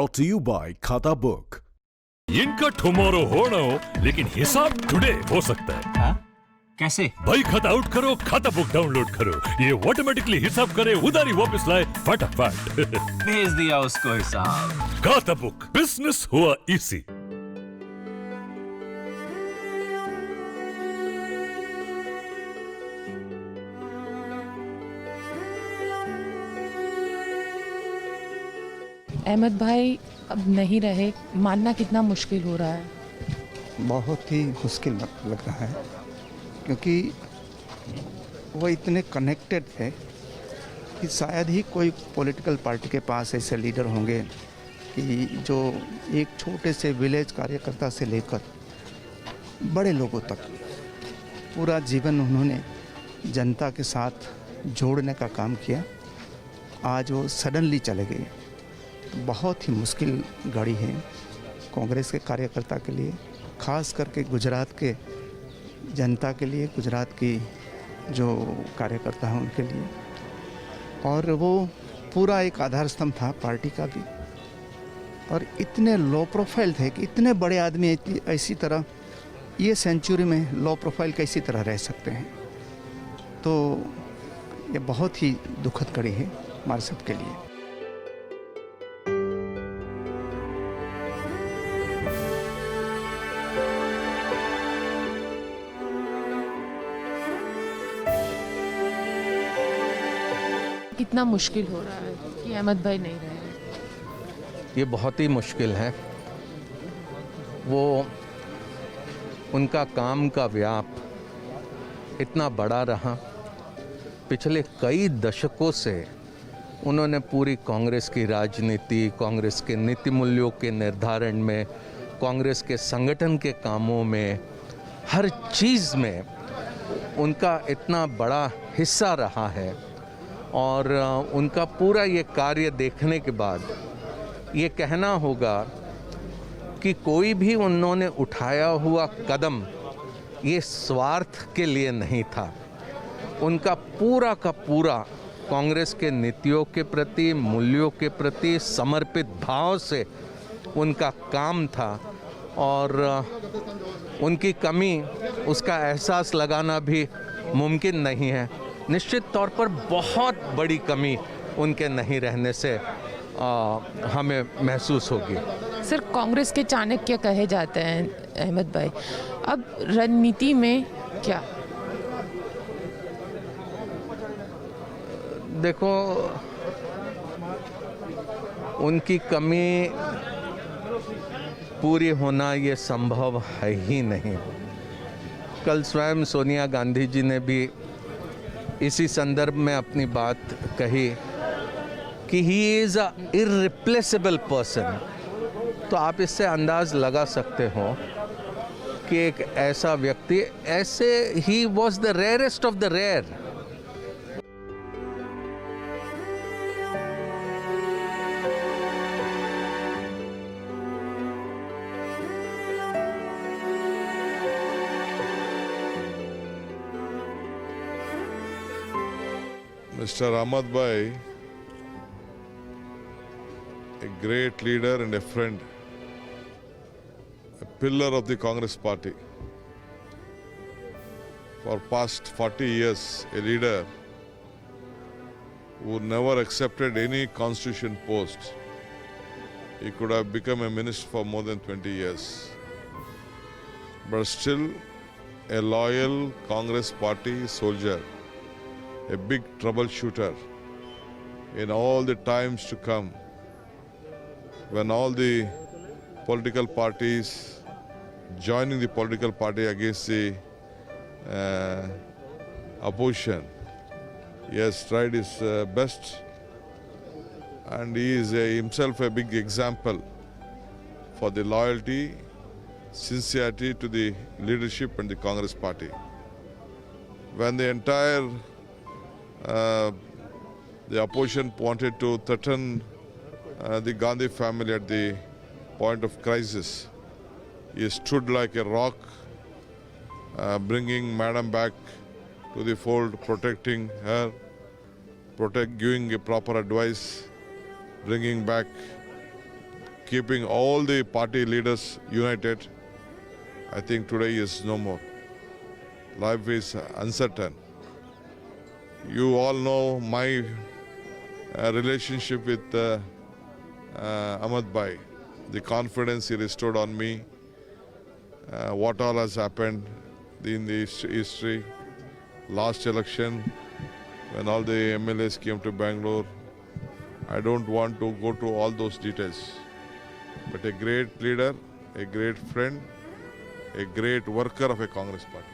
brought to you by खाता book. इनका tomorrow होना हो लेकिन हिसाब टुडे हो सकता है। हाँ? कैसे? भाई खाता आउट करो, खाता बुक डाउनलोड करो, ये ऑटोमेटिकली हिसाब करे, उधारी वापस लाए फटाफट। भेज दिया उसको हिसाब। खाता बुक, बिजनेस हुआ इजी। अहमद भाई अब नहीं रहे, मानना कितना मुश्किल हो रहा है। बहुत ही मुश्किल लग रहा है क्योंकि वो इतने कनेक्टेड थे कि शायद ही कोई पॉलिटिकल पार्टी के पास ऐसे लीडर होंगे कि जो एक छोटे से विलेज कार्यकर्ता से लेकर बड़े लोगों तक पूरा जीवन उन्होंने जनता के साथ जोड़ने का काम किया। आज वो सडनली चले गए। बहुत ही मुश्किल घड़ी है कांग्रेस के कार्यकर्ता के लिए, खास करके गुजरात के जनता के लिए, गुजरात की जो कार्यकर्ता हैं उनके लिए। और वो पूरा एक आधार स्तंभ था पार्टी का भी, और इतने लो प्रोफाइल थे कि इतने बड़े आदमी ऐसी तरह ये सेंचुरी में लो प्रोफाइल कैसी तरह रह सकते हैं। तो ये बहुत ही दुखद घड़ी है हमारे सबके लिए। कितना मुश्किल हो रहा है कि अहमद भाई नहीं रहे। ये बहुत ही मुश्किल है। वो उनका काम का व्याप इतना बड़ा रहा। पिछले कई दशकों से उन्होंने पूरी कांग्रेस की राजनीति, कांग्रेस के नीति मूल्यों के निर्धारण में, कांग्रेस के संगठन के कामों में, हर चीज़ में उनका इतना बड़ा हिस्सा रहा है। और उनका पूरा ये कार्य देखने के बाद ये कहना होगा कि कोई भी उन्होंने उठाया हुआ कदम ये स्वार्थ के लिए नहीं था। उनका पूरा का पूरा कांग्रेस के नीतियों के प्रति, मूल्यों के प्रति समर्पित भाव से उनका काम था। और उनकी कमी, उसका एहसास लगाना भी मुमकिन नहीं है। निश्चित तौर पर बहुत बड़ी कमी उनके नहीं रहने से हमें महसूस होगी। सर, कांग्रेस के चाणक्य कहे जाते हैं अहमद भाई, अब रणनीति में क्या? देखो, उनकी कमी पूरी होना ये संभव है ही नहीं। कल स्वयं सोनिया गांधी जी ने भी इसी संदर्भ में अपनी बात कही कि he is a irreplaceable person. तो आप इससे अंदाज लगा सकते हो कि एक ऐसा व्यक्ति, ऐसे ही was the rarest of the rare. Mr. Ahmad Bhai, a great leader and a friend, a pillar of the Congress party. For past 40 years, a leader who never accepted any constitution post. He could have become a minister for more than 20 years. But still a loyal Congress party soldier, a big troubleshooter in all the times to come, when all the political parties joining the political party against the opposition. He has tried his best, and he is himself a big example for the loyalty, sincerity to the leadership and the Congress party. When the entire the opposition wanted to threaten the Gandhi family at the point of crisis, he stood like a rock, bringing Madam back to the fold, protecting her, giving a proper advice, bringing back keeping all the party leaders united. I think today is no more. Life is uncertain. You all know my relationship with Ahmed Bhai, the confidence he restored on me, what all has happened in the history. Last election, when all the MLAs came to Bangalore, I don't want to go to all those details. But a great leader, a great friend, a great worker of a Congress party.